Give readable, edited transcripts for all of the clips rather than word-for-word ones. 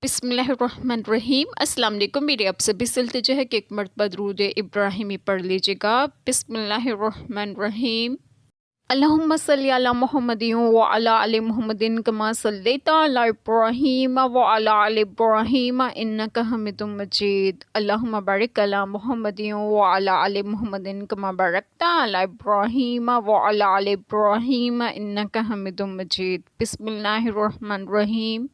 بسم اللہ الرحمن الرحیم۔ السلام علیکم۔ میری آپ سے بھی التجا ہے کہ ایک مرتبہ درود ابراہیمی پڑھ لیجیے گا۔ بسم اللہ الرحمن الرحیم۔ اللہم صلی علی محمد وعلی آل محمد کما صلیت علی ابراہیم وعلی آل ابراہیم انک حمید مجید۔ اللہم بارک علی محمد وعلی آل محمد کما بارکت علی ابراہیم وعلی آل ابراہیم انک حمید مجید۔ بسم اللہ الرحمن الرحیم۔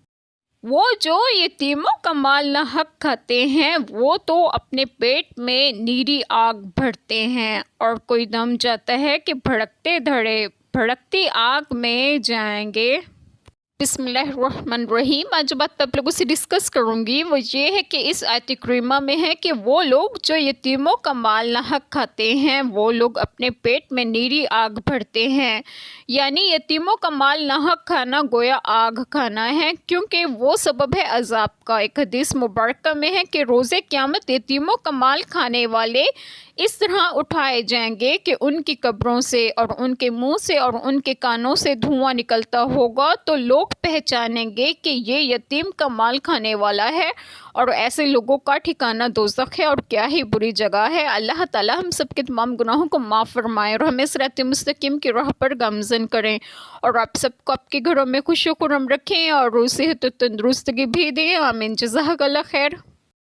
وہ جو یتیموں کا مال ناحق کھاتے ہیں وہ تو اپنے پیٹ میں نیری آگ بھرتے ہیں، اور کوئی دم جاتا ہے کہ بھڑکتی آگ میں جائیں گے۔ بسم اللہ الرحمن الرحیم۔ آج جو بات آپ لوگوں سے ڈسکس کروں گی وہ یہ ہے کہ اس آیت کریمہ میں ہے کہ وہ لوگ جو یتیموں کا مال ناحق کھاتے ہیں وہ لوگ اپنے پیٹ میں نیری آگ بھرتے ہیں، یعنی یتیموں کا مال ناحق کھانا گویا آگ کھانا ہے، کیونکہ وہ سبب ہے عذاب کا۔ ایک حدیث مبارکہ میں ہے کہ روز قیامت یتیموں کا مال کھانے والے اس طرح اٹھائے جائیں گے کہ ان کی قبروں سے اور ان کے منہ سے اور ان کے کانوں سے دھواں نکلتا ہوگا، تو لوگ پہچانیں گے کہ یہ یتیم کا مال کھانے والا ہے، اور ایسے لوگوں کا ٹھکانہ دوزخ ہے، اور کیا ہی بری جگہ ہے۔ اللہ تعالی ہم سب کے تمام گناہوں کو معاف فرمائے اور ہمیں صراط مستقیم کی راہ پر گامزن کریں، اور آپ سب کو آپ کے گھروں میں خوش و خرم رکھیں اور صحت و تندرستگی بھی دیں۔ آمین۔ جزاک اللہ خیر۔